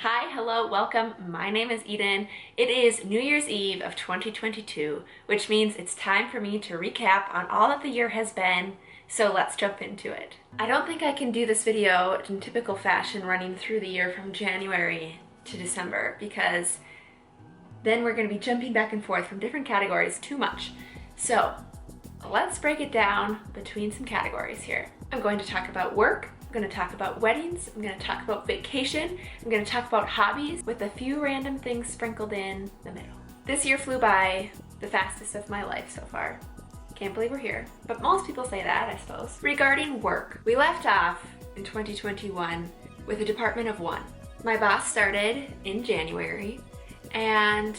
Hi, hello, welcome. My name is Eden. It is New Year's Eve of 2022, which means it's time for me to recap on all that the year has been, so let's jump into it. I don't think I can do this video in typical fashion running through the year from January to December because then we're going to be jumping back and forth from different categories too much. So let's break it down between some categories here. I'm going to talk about work, I'm going to talk about weddings, I'm going to talk about vacation, I'm going to talk about hobbies with a few random things sprinkled in the middle. This year flew by the fastest of my life so far. Can't believe we're here, but most people say that, I suppose. Regarding work, we left off in 2021 with a department of one. My boss started in January, and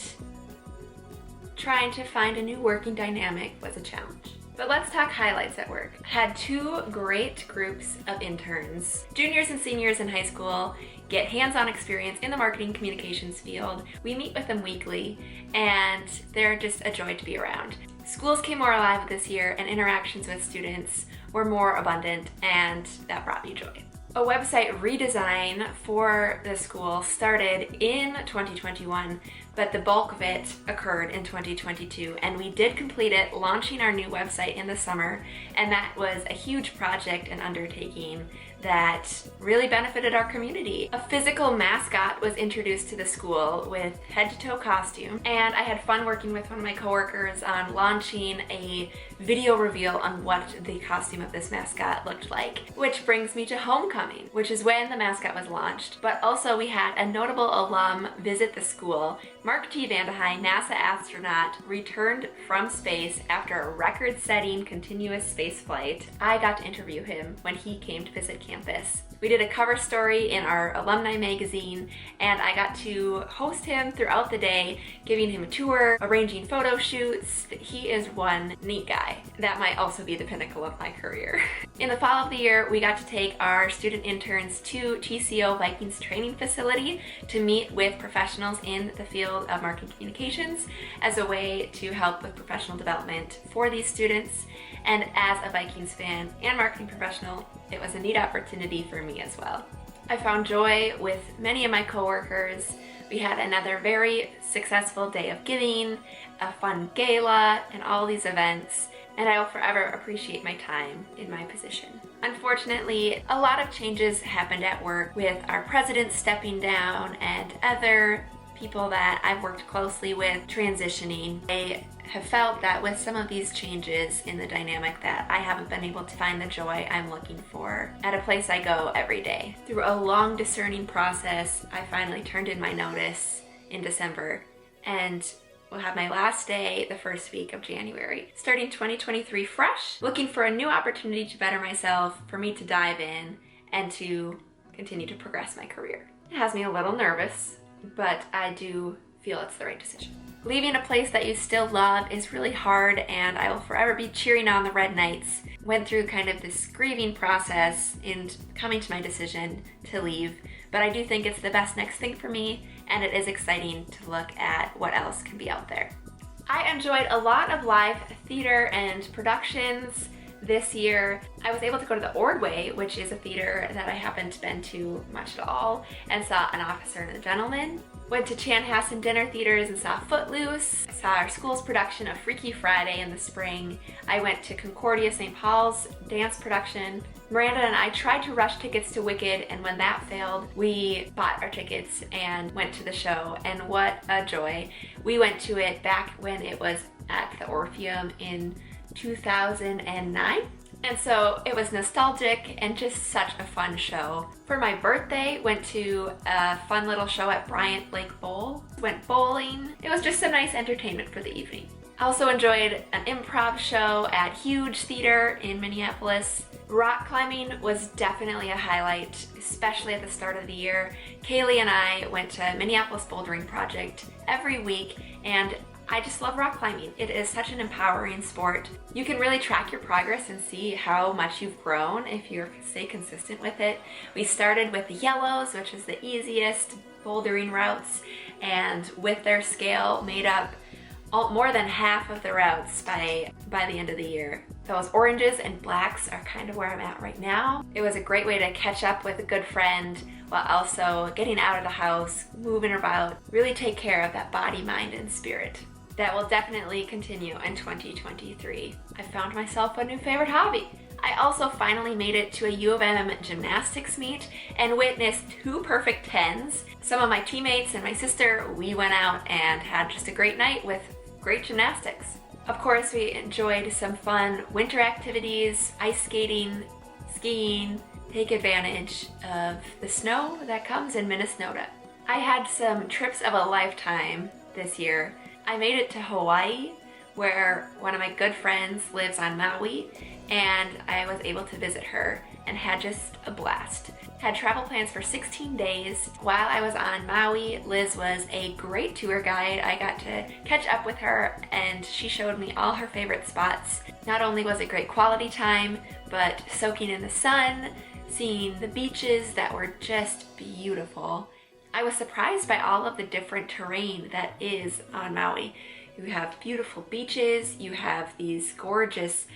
trying to find a new working dynamic was a challenge. But let's talk highlights at work. I had two great groups of interns. Juniors and seniors in high school get hands-on experience in the marketing communications field. We meet with them weekly, and they're just a joy to be around. Schools came more alive this year, and interactions with students were more abundant, and that brought me joy. A website redesign for the school started in 2021, but the bulk of it occurred in 2022, and we did complete it, launching our new website in the summer, and that was a huge project and undertaking that really benefited our community. A physical mascot was introduced to the school with head-to-toe costume, and I had fun working with one of my coworkers on launching a video reveal on what the costume of this mascot looked like. Which brings me to homecoming, which is when the mascot was launched. But also we had a notable alum visit the school. Mark T. Vandehei, NASA astronaut, returned from space after a record-setting continuous space flight. I got to interview him when he came to visit campus. We did a cover story in our alumni magazine, and I got to host him throughout the day, giving him a tour, arranging photo shoots. He is one neat guy. That might also be the pinnacle of my career. In the fall of the year, we got to take our student interns to TCO Vikings training facility to meet with professionals in the field of marketing communications as a way to help with professional development for these students. And as a Vikings fan and marketing professional, it was a neat opportunity for me as well. I found joy with many of my coworkers. We had another very successful day of giving, a fun gala, and all these events, and I will forever appreciate my time in my position. Unfortunately, a lot of changes happened at work with our president stepping down and other people that I've worked closely with transitioning. I have felt that with some of these changes in the dynamic that I haven't been able to find the joy I'm looking for at a place I go every day. Through a long discerning process, I finally turned in my notice in December and will have my last day the first week of January. Starting 2023 fresh, looking for a new opportunity to better myself, for me to dive in and to continue to progress my career. It has me a little nervous, but I do feel it's the right decision. Leaving a place that you still love is really hard, and I will forever be cheering on the Red Knights. Went through kind of this grieving process in coming to my decision to leave, but I do think it's the best next thing for me, and it is exciting to look at what else can be out there. I enjoyed a lot of live theater and productions this year. I was able to go to the Ordway, which is a theater that I haven't been to much at all, and saw An Officer and a Gentleman. Went to Chanhassen Dinner Theaters and saw Footloose. I saw our school's production of Freaky Friday in the spring. I went to Concordia St. Paul's dance production. Miranda and I tried to rush tickets to Wicked, and when that failed, we bought our tickets and went to the show, and what a joy. We went to it back when it was at the Orpheum in 2009. And so it was nostalgic and just such a fun show. For my birthday, went to a fun little show at Bryant Lake Bowl. Went bowling. It was just some nice entertainment for the evening. I also enjoyed an improv show at Huge Theater in Minneapolis. Rock climbing was definitely a highlight, especially at the start of the year. Kaylee and I went to Minneapolis Bouldering Project every week, and I just love rock climbing. It is such an empowering sport. You can really track your progress and see how much you've grown if you stay consistent with it. We started with the yellows, which is the easiest bouldering routes, and with their scale made up more than half of the routes by the end of the year. Those oranges and blacks are kind of where I'm at right now. It was a great way to catch up with a good friend while also getting out of the house, moving about, really take care of that body, mind, and spirit. That will definitely continue in 2023. I found myself a new favorite hobby. I also finally made it to a U of M gymnastics meet and witnessed 2 perfect 10s. Some of my teammates and my sister, we went out and had just a great night with great gymnastics. Of course, we enjoyed some fun winter activities, ice skating, skiing, take advantage of the snow that comes in Minnesota. I had some trips of a lifetime this year. I made it to Hawaii, where one of my good friends lives on Maui, and I was able to visit her and had just a blast. Had travel plans for 16 days. While I was on Maui, Liz was a great tour guide. I got to catch up with her and she showed me all her favorite spots. Not only was it great quality time, but soaking in the sun, seeing the beaches that were just beautiful. I was surprised by all of the different terrain that is on Maui. You have beautiful beaches, you have these gorgeous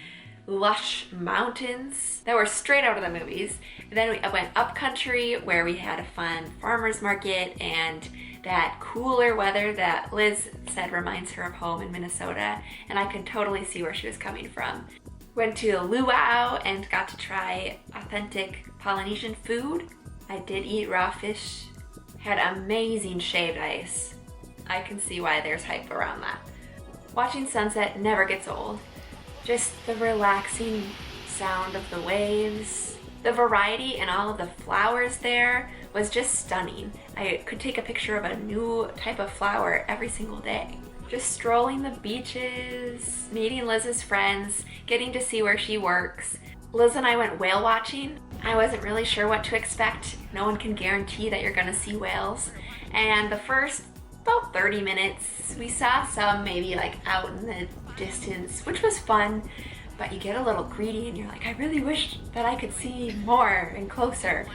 lush mountains that were straight out of the movies. And then we went up country where we had a fun farmer's market and that cooler weather that Liz said reminds her of home in Minnesota, and I could totally see where she was coming from. Went to a luau and got to try authentic Polynesian food. I did eat raw fish, had amazing shaved ice. I can see why there's hype around that. Watching sunset never gets old. Just the relaxing sound of the waves. The variety in all of the flowers there was just stunning. I could take a picture of a new type of flower every single day. Just strolling the beaches, meeting Liz's friends, getting to see where she works. Liz and I went whale watching. I wasn't really sure what to expect. No one can guarantee that you're gonna see whales. And the first about 30 minutes, we saw some maybe like out in the distance, which was fun, but you get a little greedy and you're like, I really wish that I could see more and closer.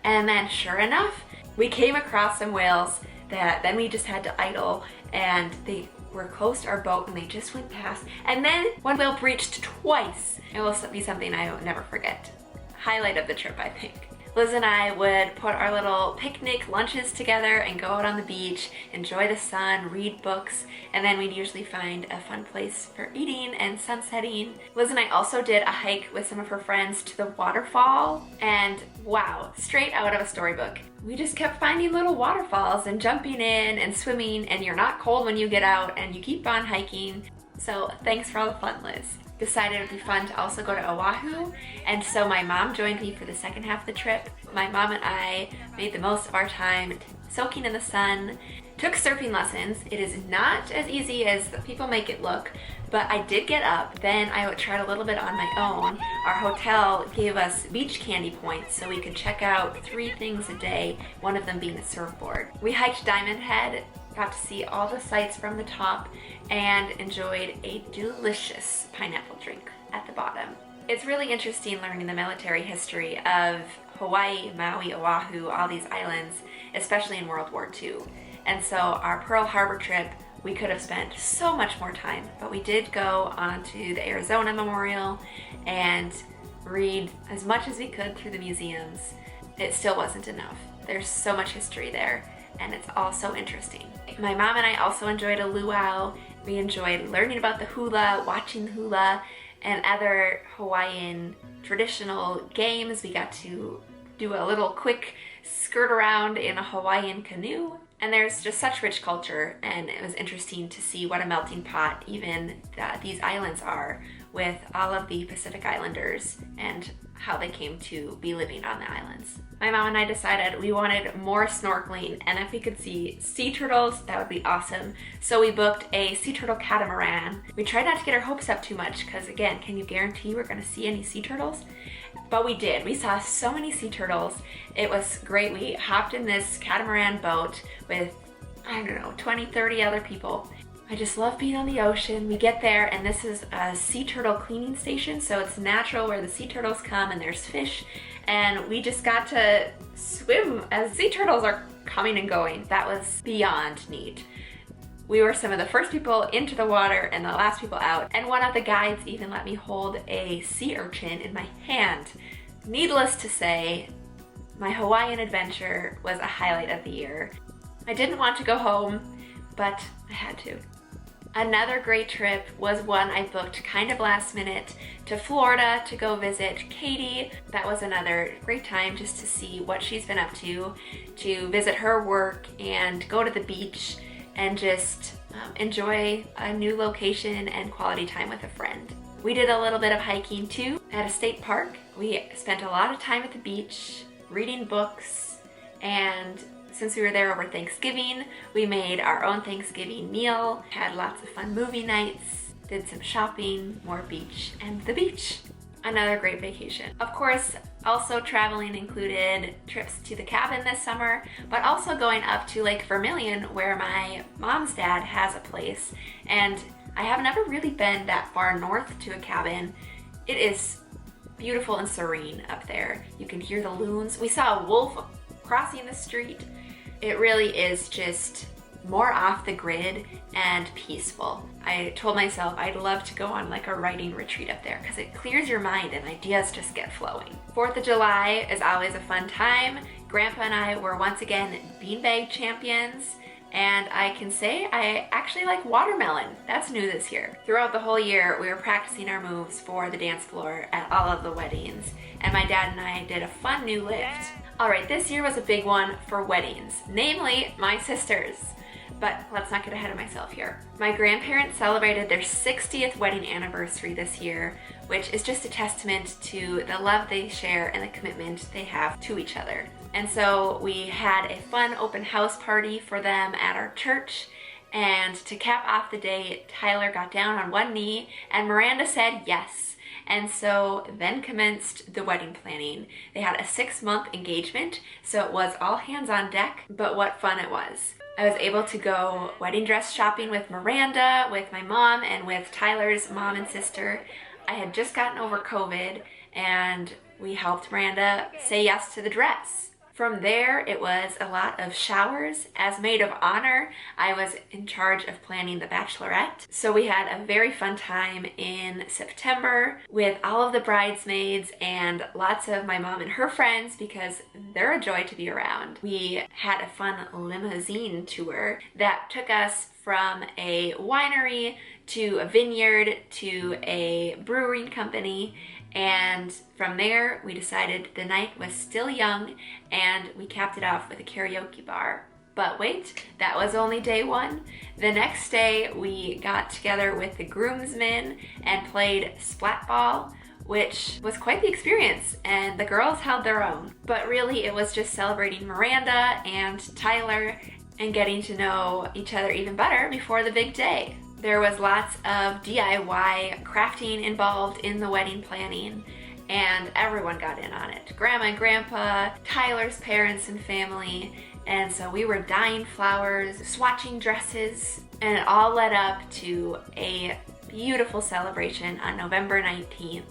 And then sure enough, we came across some whales that then we just had to idle, and they were close to our boat and they just went past. And then one whale breached twice. It will be something I will never forget. Highlight of the trip, I think. Liz and I would put our little picnic lunches together and go out on the beach, enjoy the sun, read books, and then we'd usually find a fun place for eating and sunsetting. Liz and I also did a hike with some of her friends to the waterfall, and wow, straight out of a storybook. We just kept finding little waterfalls and jumping in and swimming, and you're not cold when you get out and you keep on hiking. So thanks for all the fun, Liz. Decided it would be fun to also go to Oahu, and so my mom joined me for the second half of the trip. My mom and I made the most of our time soaking in the sun, took surfing lessons. It is not as easy as people make it look, but I did get up. Then I tried a little bit on my own. Our hotel gave us beach candy points so we could check out 3 things a day, one of them being a surfboard. We hiked Diamond Head, got to see all the sights from the top, and enjoyed a delicious pineapple drink at the bottom. It's really interesting learning the military history of Hawaii, Maui, Oahu, all these islands, especially in World War II. And so our Pearl Harbor trip, we could have spent so much more time, but we did go onto the Arizona Memorial and read as much as we could through the museums. It still wasn't enough. There's so much history there, and it's all so interesting. My mom and I also enjoyed a luau. We enjoyed learning about the hula, watching hula, and other Hawaiian traditional games. We got to do a little quick skirt around in a Hawaiian canoe. And there's just such rich culture, and it was interesting to see what a melting pot even these islands are, with all of the Pacific Islanders and how they came to be living on the islands. My mom and I decided we wanted more snorkeling, and if we could see sea turtles, that would be awesome. So we booked a sea turtle catamaran. We tried not to get our hopes up too much, because again, can you guarantee we're gonna see any sea turtles? But we did. We saw so many sea turtles. It was great. We hopped in this catamaran boat with, I don't know, 20, 30 other people. I just love being on the ocean. We get there, and this is a sea turtle cleaning station, so it's natural where the sea turtles come and there's fish, and we just got to swim as sea turtles are coming and going. That was beyond neat. We were some of the first people into the water and the last people out, and one of the guides even let me hold a sea urchin in my hand. Needless to say, my Hawaiian adventure was a highlight of the year. I didn't want to go home, but I had to. Another great trip was one I booked kind of last minute to Florida to go visit Katie. That was another great time just to see what she's been up to visit her work and go to the beach and just enjoy a new location and quality time with a friend. We did a little bit of hiking too at a state park. We spent a lot of time at the beach, reading books, and since we were there over Thanksgiving, we made our own Thanksgiving meal, had lots of fun movie nights, did some shopping, more beach, and the beach. Another great vacation. Of course, also traveling included trips to the cabin this summer, but also going up to Lake Vermilion where my mom's dad has a place, and I have never really been that far north to a cabin. It is beautiful and serene up there. You can hear the loons. We saw a wolf crossing the street. It really is just more off the grid and peaceful. I told myself I'd love to go on like a writing retreat up there because it clears your mind and ideas just get flowing. 4th of July is always a fun time. Grandpa and I were once again beanbag champions, and I can say I actually like watermelon. That's new this year. Throughout the whole year, we were practicing our moves for the dance floor at all of the weddings, and my dad and I did a fun new lift. All right, this year was a big one for weddings, namely my sister's. But let's not get ahead of myself here. My grandparents celebrated their 60th wedding anniversary this year, which is just a testament to the love they share and the commitment they have to each other. And so we had a fun open house party for them at our church. And to cap off the day, Tyler got down on one knee and Miranda said yes. And so then commenced the wedding planning. They had a 6-month engagement, so it was all hands on deck, but what fun it was. I was able to go wedding dress shopping with Miranda, with my mom, and with Tyler's mom and sister. I had just gotten over COVID, and we helped Miranda say yes to the dress. From there, it was a lot of showers. As maid of honor, I was in charge of planning the bachelorette. So we had a very fun time in September with all of the bridesmaids and lots of my mom and her friends because they're a joy to be around. We had a fun limousine tour that took us from a winery to a vineyard to a brewing company. And from there, we decided the night was still young and we capped it off with a karaoke bar. But wait, that was only day one. The next day, we got together with the groomsmen and played splat ball, which was quite the experience, and the girls held their own. But really, it was just celebrating Miranda and Tyler and getting to know each other even better before the big day. There was lots of DIY crafting involved in the wedding planning, and everyone got in on it. Grandma and Grandpa, Tyler's parents and family, and so we were dyeing flowers, swatching dresses, and it all led up to a beautiful celebration on November 19th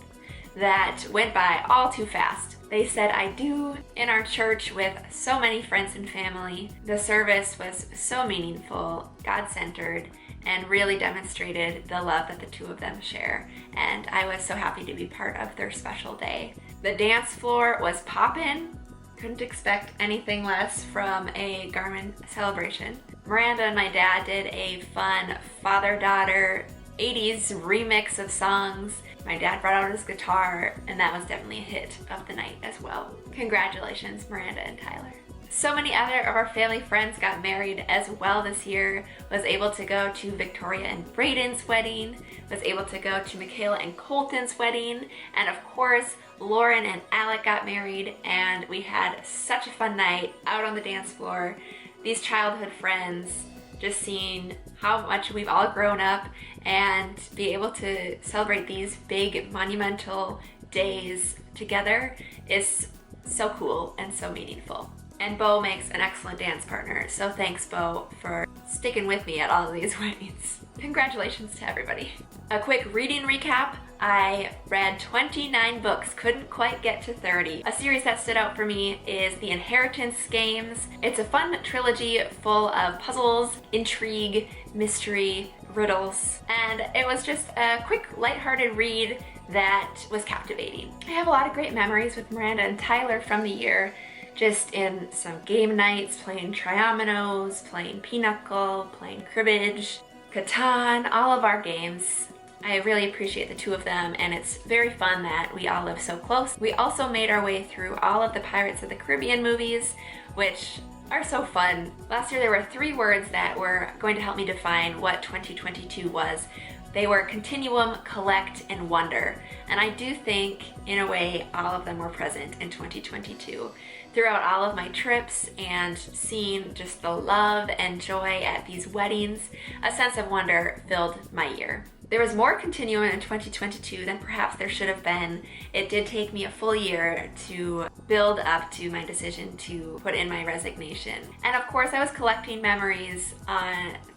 that went by all too fast. They said I do in our church with so many friends and family. The service was so meaningful, God-centered, and really demonstrated the love that the two of them share. And I was so happy to be part of their special day. The dance floor was poppin'. Couldn't expect anything less from a Garmin celebration. Miranda and my dad did a fun father-daughter 80s remix of songs. My dad brought out his guitar, and that was definitely a hit of the night as well. Congratulations, Miranda and Tyler. So many other of our family friends got married as well this year. Was able to go to Victoria and Braden's wedding, was able to go to Michaela and Colton's wedding, and of course, Lauren and Alec got married, and we had such a fun night out on the dance floor. These childhood friends, just seeing how much we've all grown up and be able to celebrate these big monumental days together is so cool and so meaningful. And Bo makes an excellent dance partner, so thanks Bo for sticking with me at all of these weddings. Congratulations to everybody. A quick reading recap. I read 29 books, couldn't quite get to 30. A series that stood out for me is the Inheritance Games. It's a fun trilogy full of puzzles, intrigue, mystery, riddles, and it was just a quick, lighthearted read that was captivating. I have a lot of great memories with Miranda and Tyler from the year, just in some game nights, playing triominoes, playing pinochle, playing cribbage, Catan, all of our games. I really appreciate the two of them, and it's very fun that we all live so close. We also made our way through all of the Pirates of the Caribbean movies, which are so fun. Last year there were 3 words that were going to help me define what 2022 was. They were continuum, collect, and wonder. And I do think, in a way, all of them were present in 2022. Throughout all of my trips and seeing just the love and joy at these weddings, a sense of wonder filled my year. There was more continuum in 2022 than perhaps there should have been. It did take me a full year to build up to my decision to put in my resignation. And of course, I was collecting memories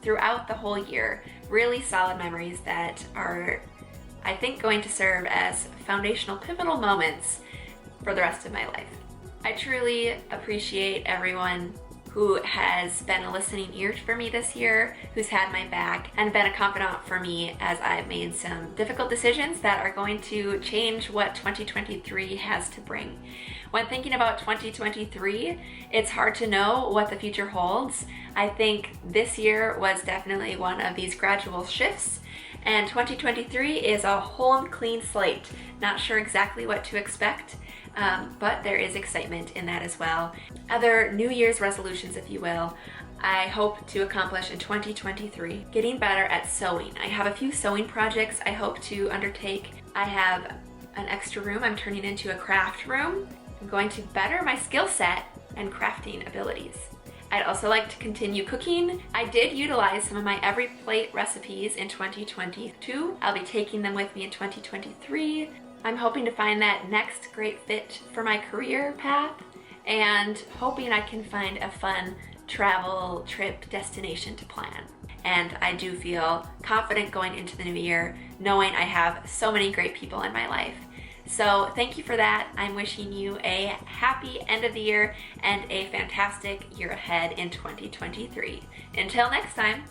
throughout the whole year, really solid memories that are, I think, going to serve as foundational, pivotal moments for the rest of my life. I truly appreciate everyone who has been a listening ear for me this year, who's had my back, and been a confidant for me as I've made some difficult decisions that are going to change what 2023 has to bring. When thinking about 2023, it's hard to know what the future holds. I think this year was definitely one of these gradual shifts, and 2023 is a whole and clean slate. Not sure exactly what to expect, but there is excitement in that as well. Other New Year's resolutions, if you will, I hope to accomplish in 2023. Getting better at sewing. I have a few sewing projects I hope to undertake. I have an extra room I'm turning into a craft room. I'm going to better my skill set and crafting abilities. I'd also like to continue cooking. I did utilize some of my Every Plate recipes in 2022. I'll be taking them with me in 2023. I'm hoping to find that next great fit for my career path, and hoping I can find a fun travel trip destination to plan. And I do feel confident going into the new year, knowing I have so many great people in my life. So thank you for that. I'm wishing you a happy end of the year and a fantastic year ahead in 2023. Until next time.